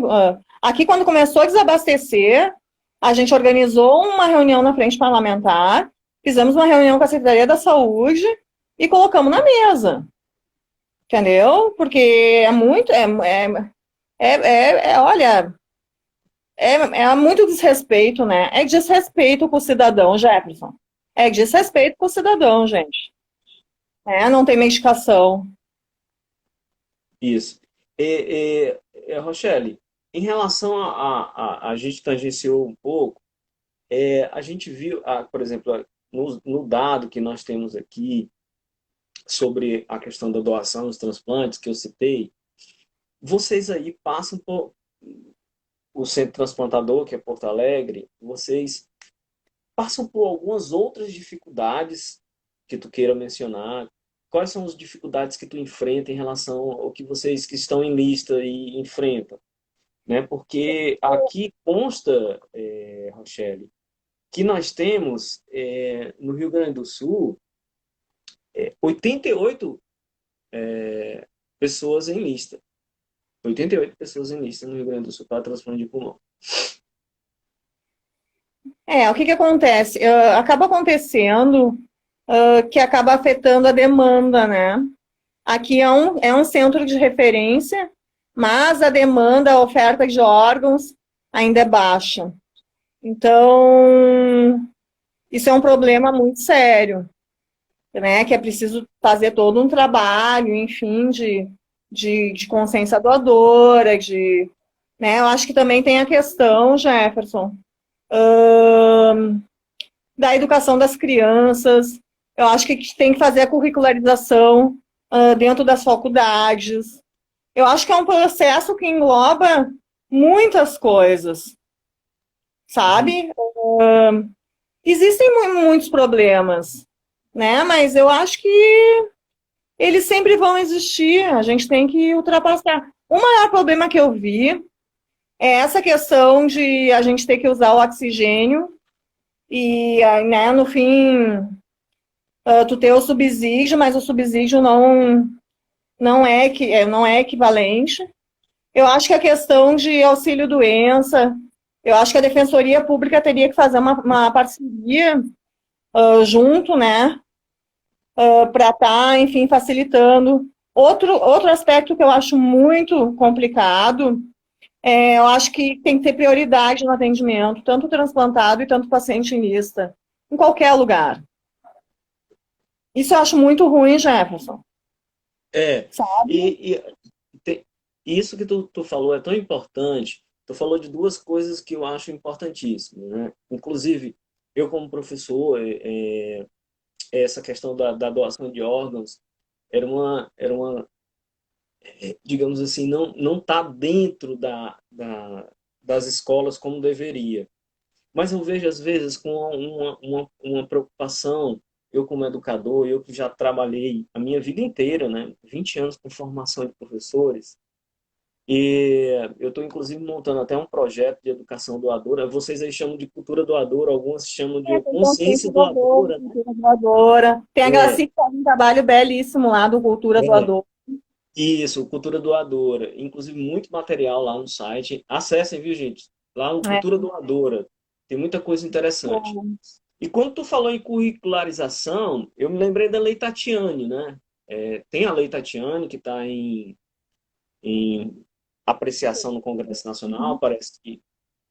Aqui, quando começou a desabastecer, a gente organizou uma reunião na frente parlamentar, fizemos uma reunião com a Secretaria da Saúde e colocamos na mesa. Entendeu? Porque é muito. Olha, é muito desrespeito, né? É desrespeito com o cidadão, Jefferson. É desrespeito com o cidadão, gente. Não tem medicação. Isso. Rochelle, em relação a gente tangenciou um pouco, a gente viu, por exemplo, no dado que nós temos aqui sobre a questão da doação, dos transplantes que eu citei, vocês aí passam por o centro transplantador, que é Porto Alegre, vocês passam por algumas outras dificuldades que tu queira mencionar. Quais são as dificuldades que tu enfrenta em relação ao que vocês que estão em lista e enfrentam? Né? Porque aqui consta, Rochelle, que nós temos no Rio Grande do Sul 88 pessoas em lista. 88 pessoas em lista no Rio Grande do Sul para transplante de pulmão. O que que acontece? Acaba acontecendo que acaba afetando a demanda, né? Aqui é um centro de referência, mas a demanda, a oferta de órgãos ainda é baixa. Então, isso é um problema muito sério, né? Que é preciso fazer todo um trabalho, enfim, de consciência doadora, né? Eu acho que também tem a questão, Jefferson, da educação das crianças. Eu acho que tem que fazer a curricularização dentro das faculdades. Eu acho que é um processo que engloba muitas coisas, sabe? Existem muitos problemas, né? Mas eu acho que eles sempre vão existir, a gente tem que ultrapassar. O maior problema que eu vi é essa questão de a gente ter que usar o oxigênio e, né, no fim, tu ter o subsídio, mas o subsídio não é equivalente. Eu acho que a questão de auxílio-doença, eu acho que a Defensoria Pública teria que fazer uma parceria junto, né, para estar, enfim, facilitando. Outro aspecto que eu acho muito complicado, eu acho que tem que ter prioridade no atendimento, tanto transplantado e tanto paciente em lista, em qualquer lugar. Isso eu acho muito ruim, Jefferson. Sabe? Isso que tu falou é tão importante. Tu falou de duas coisas que eu acho importantíssimas, né? Inclusive, eu como professor, essa questão da doação de órgãos era uma digamos assim, não está dentro das escolas como deveria. Mas eu vejo, às vezes, com uma preocupação, eu como educador, eu que já trabalhei a minha vida inteira, né? 20 anos com formação de professores, e eu estou, inclusive, montando até um projeto de educação doadora. Vocês aí chamam de cultura doadora, alguns chamam de Tem consciência consciência doadora, doadora, né? cultura doadora. Tem a É, Graci que faz um trabalho belíssimo lá do Cultura é. Doadora. Isso, Cultura Doadora. Inclusive, muito material lá no site. Acessem, viu, gente? Lá no É, Cultura Doadora. Tem muita coisa interessante. E quando tu falou em curricularização, eu me lembrei da Lei Tatiane, né? Tem a Lei Tatiane que está em apreciação no Congresso Nacional. Parece que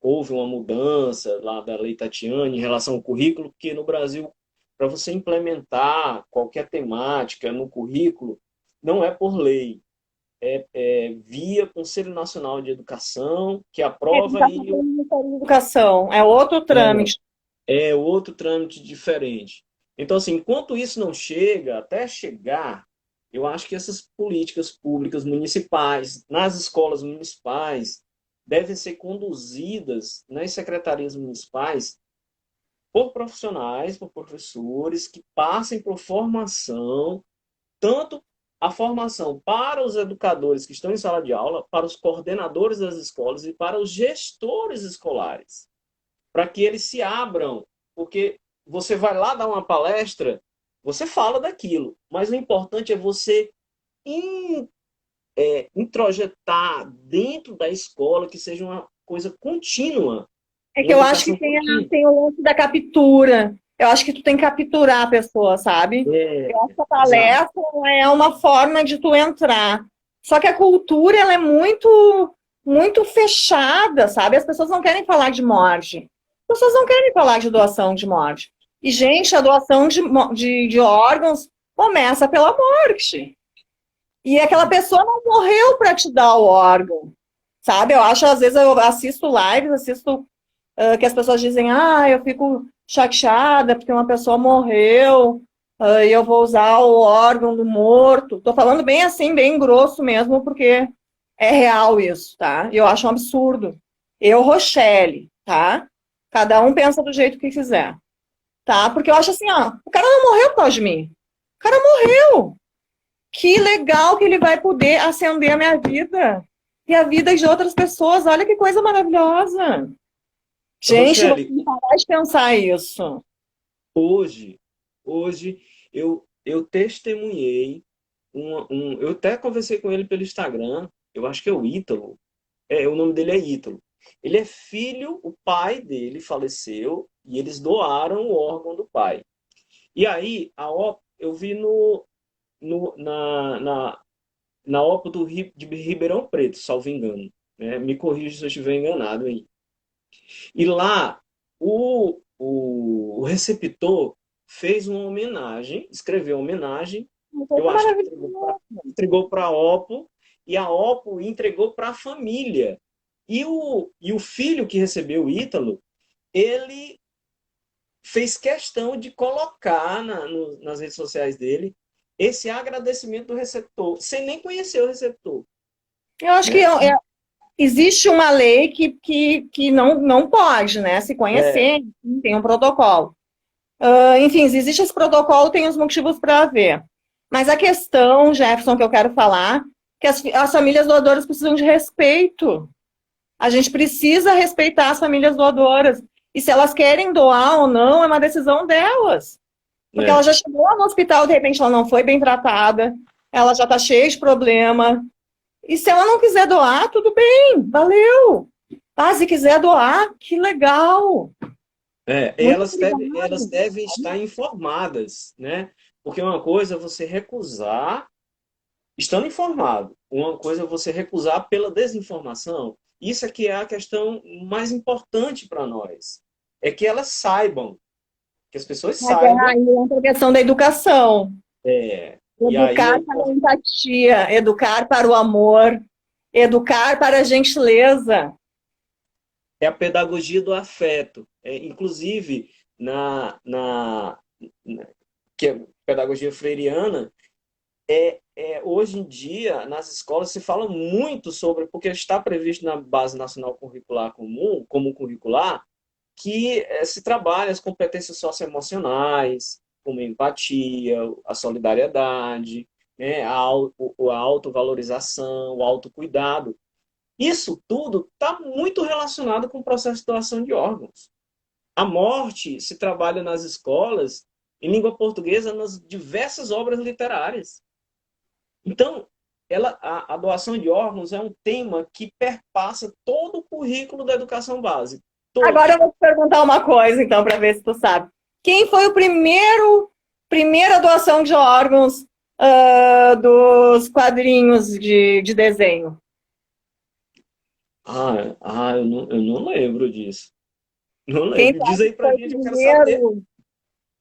houve uma mudança lá da Lei Tatiane em relação ao currículo, porque no Brasil, para você implementar qualquer temática no currículo, não é por lei, via Conselho Nacional de Educação, que aprova Educação e pelo Ministério da Educação. É outro trâmite. é outro trâmite diferente. Então, assim, enquanto isso não chega, até chegar, eu acho que essas políticas públicas municipais, nas escolas municipais, devem ser conduzidas nas secretarias municipais por profissionais, por professores que passem por formação, tanto a formação para os educadores que estão em sala de aula, para os coordenadores das escolas e para os gestores escolares, para que eles se abram, porque você vai lá dar uma palestra você fala daquilo, mas o importante é você in- introjetar dentro da escola que seja uma coisa contínua, É que uma eu acho que educação contínua. tem o lance da captura. Eu acho que tu tem que capturar a pessoa, sabe? É, Eu acho que a exato. palestra ela é uma forma de tu entrar. Só que a cultura, ela é muito fechada, sabe? As pessoas não querem falar de morte. As pessoas não querem falar de doação de morte. E, gente, a doação de órgãos começa pela morte. E aquela pessoa não morreu para te dar o órgão, sabe? Eu acho, às vezes, eu assisto lives, assisto que as pessoas dizem, eu fico chateada porque uma pessoa morreu, e eu vou usar o órgão do morto. Tô falando bem assim, bem grosso mesmo, porque é real isso, tá? E eu acho um absurdo. Eu, Rochelle, tá? Cada um pensa do jeito que quiser, tá? Porque eu acho assim, o cara não morreu por causa de mim. O cara morreu. Que legal que ele vai poder acender a minha vida e a vida de outras pessoas. Olha que coisa maravilhosa. Gente, vamos Rochelle, parar de pensar isso. hoje, hoje eu testemunhei eu até conversei com ele pelo Instagram, eu acho que é o Ítalo, o nome dele é Ítalo. Ele é filho, o pai dele faleceu e eles doaram o órgão do pai. E aí, eu vi na OPA de Ribeirão Preto, salvo engano. Né? Me corrija se eu estiver enganado aí. E lá, o receptor fez uma homenagem, escreveu uma homenagem, Uma eu coisa acho que maravilhosa. entregou para a OPO, e a OPO entregou para a família. E o filho que recebeu o Ítalo, ele fez questão de colocar nas redes sociais dele esse agradecimento do receptor, sem nem conhecer o receptor. Eu acho que Né? existe uma lei que não pode, né? Se É, conhecer, tem um protocolo. Enfim, se existe esse protocolo, tem os motivos para haver. Mas a questão, Jefferson, que eu quero falar, que as famílias doadoras precisam de respeito. A gente precisa respeitar as famílias doadoras. E se elas querem doar ou não, é uma decisão delas. Porque ela né? já chegou lá no hospital, de repente ela não foi bem tratada, ela já está cheia de problema. E se ela não quiser doar, tudo bem, valeu. Se quiser doar, que legal. Muito Elas obrigada. devem estar informadas, né? Porque uma coisa é você recusar estando informado, uma coisa é você recusar pela desinformação. Isso é que é a questão mais importante para nós. É que elas saibam, que as pessoas Mas aí saibam, entra a questão da educação. e aí Educar para a empatia, educar para o amor, educar para a gentileza. é a pedagogia do afeto. Inclusive, que é pedagogia freiriana, hoje em dia, nas escolas, se fala muito sobre, porque está previsto na Base Nacional Curricular Comum, como curricular, que se trabalha as competências socioemocionais, como a empatia, a solidariedade, né, a autovalorização, o autocuidado. Isso tudo está muito relacionado com o processo de doação de órgãos. A morte se trabalha nas escolas, em língua portuguesa, nas diversas obras literárias. Então, a doação de órgãos é um tema que perpassa todo o currículo da educação básica. Agora Todo. eu vou te perguntar uma coisa, então, para ver se tu sabe. Quem foi o primeira doação de órgãos dos quadrinhos de desenho? Eu não lembro disso. Não Quem lembro. tu Diz acha aí que pra foi o gente, eu quero saber.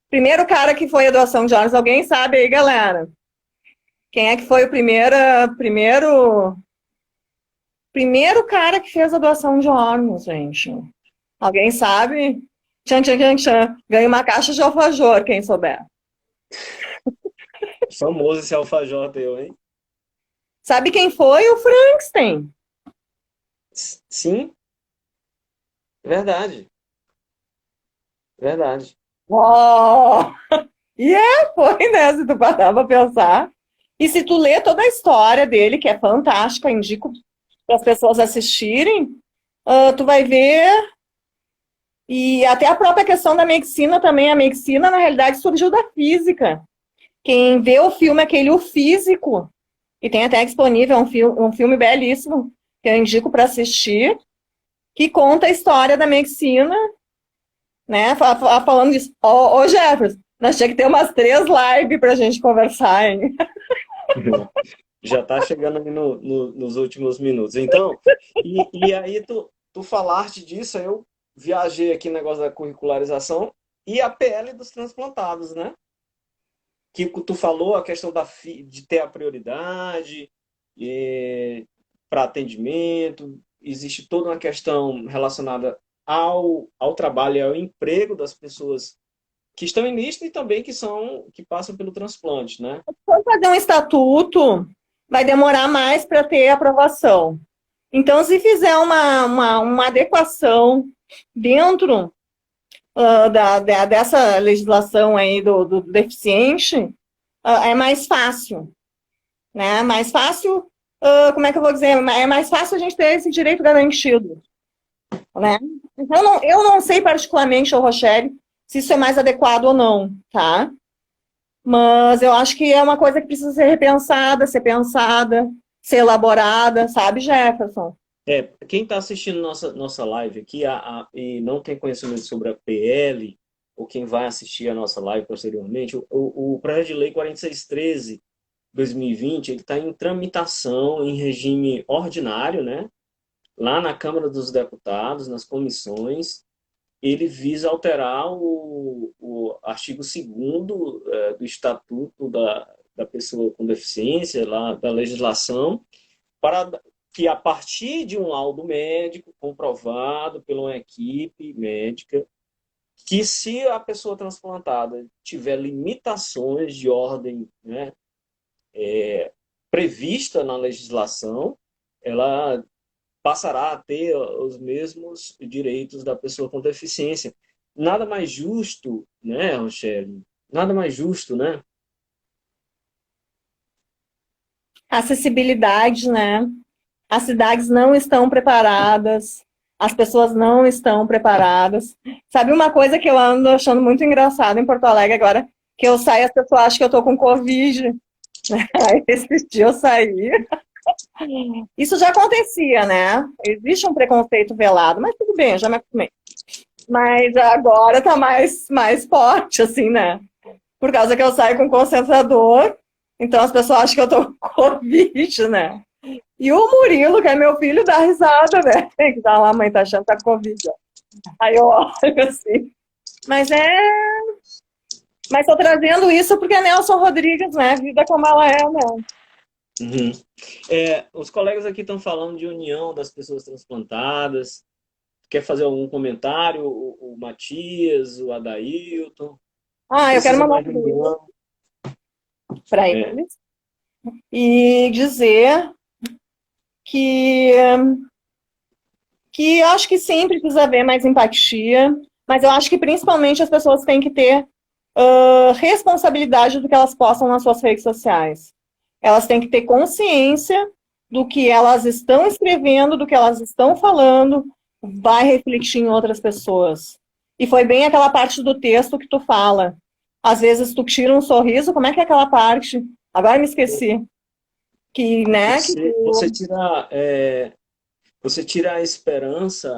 primeiro cara que foi a doação de órgãos? Alguém sabe aí, galera? Quem é que foi o primeiro cara que fez a doação de órgãos, gente? Alguém sabe? Tchan, tchan, tchan, tchan. Ganha uma caixa de alfajor, quem souber. Famoso esse alfajor eu, hein? Sabe quem foi? O Frankenstein. Sim, verdade. Verdade. Oh! Foi, né? Se tu parar pra pensar. E se tu lê toda a história dele, que é fantástica, indico para as pessoas assistirem, tu vai ver. E até a própria questão da medicina também. A medicina, na realidade, surgiu da física. Quem vê o filme, aquele O Físico, e tem até disponível um filme belíssimo, que eu indico para assistir, que conta a história da medicina, né? Falando disso. Ô, Jefferson, nós tinha que ter umas 3 lives para a gente conversar, hein? Já está chegando ali nos últimos minutos. Então, e aí tu falaste disso, aí eu viajei aqui no negócio da curricularização e a PL dos transplantados, né? Que tu falou a questão de ter a prioridade para atendimento, existe toda uma questão relacionada ao trabalho e ao emprego das pessoas que estão em lista e também que passam pelo transplante, né? Se fazer um estatuto, vai demorar mais para ter aprovação. Então, se fizer uma adequação dentro dessa legislação aí do deficiente, é mais fácil, né? Mais fácil, como é que eu vou dizer? É mais fácil a gente ter esse direito garantido, né? Então, eu não sei particularmente, ô Rochelle, se isso é mais adequado ou não, tá? Mas eu acho que é uma coisa que precisa ser repensada, ser pensada, ser elaborada, sabe, Jefferson? Quem está assistindo nossa live aqui e não tem conhecimento sobre a PL, ou quem vai assistir a nossa live posteriormente, o Projeto de Lei 4613/2020, ele está em tramitação em regime ordinário, né? Lá na Câmara dos Deputados, nas comissões, ele visa alterar o artigo 2º do Estatuto da Pessoa com Deficiência, lá da legislação, para que a partir de um laudo médico comprovado por uma equipe médica, que se a pessoa transplantada tiver limitações de ordem, né, prevista na legislação, ela passará a ter os mesmos direitos da pessoa com deficiência. Nada mais justo, né, Rochelle? Nada mais justo, né? Acessibilidade, né? As cidades não estão preparadas, as pessoas não estão preparadas. Sabe uma coisa que eu ando achando muito engraçado em Porto Alegre agora? Que eu saio e as pessoas acham que eu tô com Covid. Aí esse dia eu saí. Isso já acontecia, né? Existe um preconceito velado, mas tudo bem, eu já me acostumei. Mas agora tá mais forte, assim, né? Por causa que eu saio com concentrador, então as pessoas acham que eu tô com Covid, né? E o Murilo, que é meu filho, dá risada, né? Tem que dar lá, a mãe tá achando que tá com Covid. Aí eu olho assim. Mas tô trazendo isso porque é Nelson Rodrigues, né? Vida como ela é, né? Uhum. Os colegas aqui estão falando de união das pessoas transplantadas. Quer fazer algum comentário? O Matias, o Adailton? Eu quero Precisa mandar mais um de beijo união. para É. eles e dizer que eu acho que sempre precisa haver mais empatia, mas eu acho que principalmente as pessoas têm que ter responsabilidade do que elas postam nas suas redes sociais. Elas têm que ter consciência do que elas estão escrevendo, do que elas estão falando, vai refletir em outras pessoas. E foi bem aquela parte do texto que tu fala. Às vezes tu tira um sorriso, como é que é aquela parte? Agora me esqueci. Que, né, que Você, tu... você tira, você tira a esperança,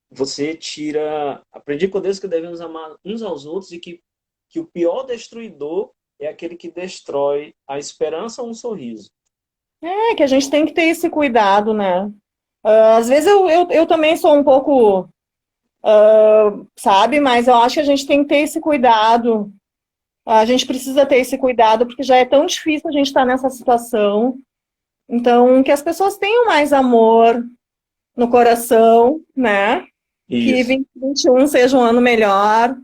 você tira. Aprendi com Deus que devemos amar uns aos outros e que o pior destruidor é aquele que destrói a esperança ou um sorriso. que a gente tem que ter esse cuidado, né? Às vezes eu também sou um pouco, sabe, mas eu acho que a gente tem que ter esse cuidado. A gente precisa ter esse cuidado porque já é tão difícil a gente estar nessa situação. Então, que as pessoas tenham mais amor no coração, né? Que Isso. 2021 seja um ano melhor.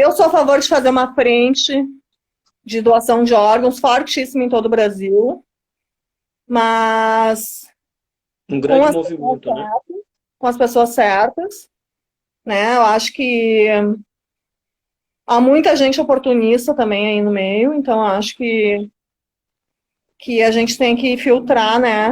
Eu sou a favor de fazer uma frente de doação de órgãos fortíssima em todo o Brasil, mas Um com grande as pessoas movimento, né? certas, com as pessoas certas, né? Eu acho que há muita gente oportunista também aí no meio, então eu acho que a gente tem que filtrar, né?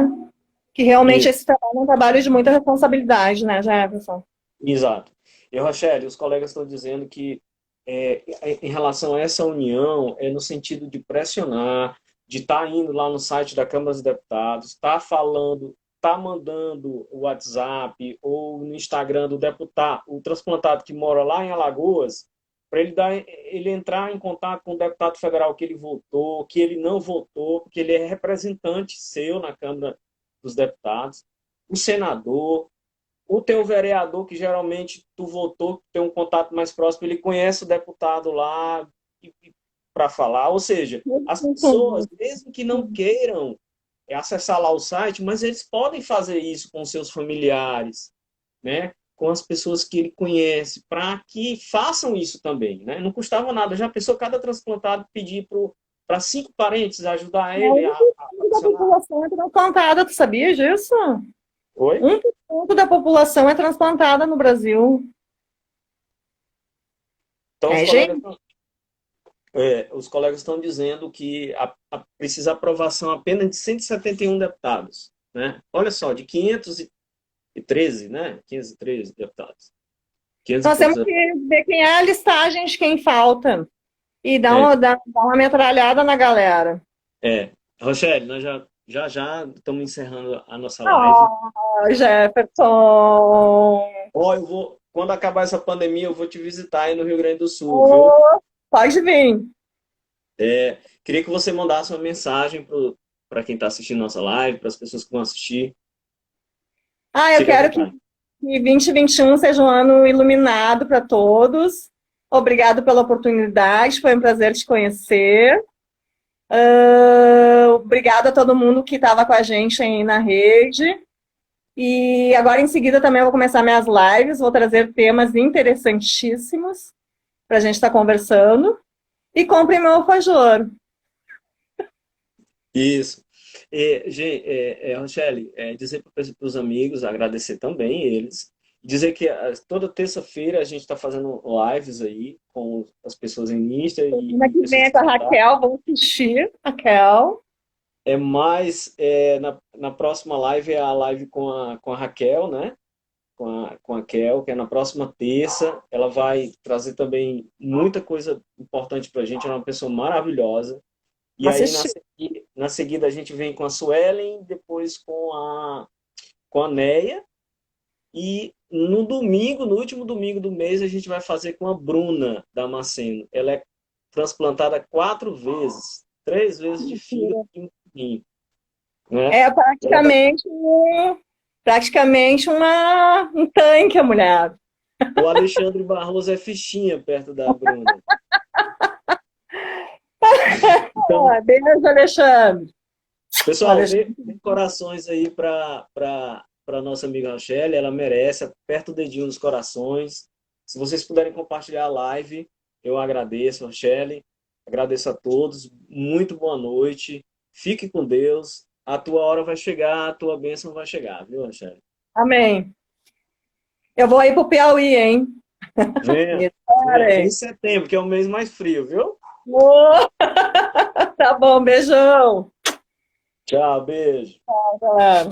Que realmente Isso. esse trabalho é um trabalho de muita responsabilidade, né, Jefferson? Exato. E, Rochelle, os colegas estão dizendo que em relação a essa união é no sentido de pressionar, de estar indo lá no site da Câmara dos Deputados, estar falando, estar mandando o WhatsApp ou no Instagram do deputado, o transplantado que mora lá em Alagoas, para ele entrar em contato com o deputado federal que ele votou, que ele não votou, porque ele é representante seu na Câmara dos Deputados, o senador, o teu vereador, que geralmente tu votou, tem um contato mais próximo, ele conhece o deputado lá para falar. Ou seja, as pessoas, mesmo que não queiram acessar lá o site, mas eles podem fazer isso com seus familiares, né? Com as pessoas que ele conhece, para que façam isso também, né? Não custava nada. Já pensou cada transplantado pedir para 5 parentes ajudar ele a 1% da acionar? população é transplantada, tu sabia disso? Oi? 1% da população é transplantada no Brasil. Então, É, gente, os colegas estão dizendo que precisa aprovação apenas de 171 deputados, né? Olha só, de 513, né? 513 deputados. 500 e nós poucos temos deputados. que ver quem é a listagem de quem falta e dar É, uma metralhada na galera. Rochelle, nós já estamos encerrando a nossa live. Oh, Jefferson! Ó, quando acabar essa pandemia, eu vou te visitar aí no Rio Grande do Sul, viu? Oh, pode vir. Queria que você mandasse uma mensagem para quem está assistindo nossa live, para as pessoas que vão assistir. Ah, eu Fique à quero que vontade. 2021 seja um ano iluminado para todos. Obrigado pela oportunidade, foi um prazer te conhecer. Obrigada a todo mundo que estava com a gente aí na rede. E agora em seguida também eu vou começar minhas lives, vou trazer temas interessantíssimos para a gente estar conversando. E compre meu alfajor. Isso. Rochelle, dizer para os amigos, agradecer também eles, dizer que toda terça-feira a gente está fazendo lives aí com as pessoas em Insta Semana e que pessoas vem é que com a contatam. Raquel, vou assistir a Raquel. Na próxima live é a live com a Raquel, né? Com a Kel, que é na próxima terça. Ela vai trazer também muita coisa importante para a gente. Ela é uma pessoa maravilhosa. E Vou aí, assistir. na seguida, a gente vem com a Suelen, depois com a Neia. E no domingo, no último domingo do mês, a gente vai fazer com a Bruna Damasceno. Ela é transplantada 4 vezes, 3 vezes de fígado e um rim, né? É Ela vai... praticamente um tanque, a mulher. O Alexandre Barroso é fichinha perto da Bruna. Então, Ah, beijo, Alexandre. O pessoal, Alexandre. dê corações aí para nossa amiga Rochelle, ela merece, aperta o dedinho nos corações. Se vocês puderem compartilhar a live, eu agradeço, Rochelle, agradeço a todos, muito boa noite, fique com Deus, a tua hora vai chegar, a tua bênção vai chegar, viu, Rochelle? Amém. Eu vou aí pro Piauí, hein? Me Venha, vem em esperem. setembro, que é o mês mais frio, viu? Oh, tá bom, beijão. Tchau, beijo. Galera.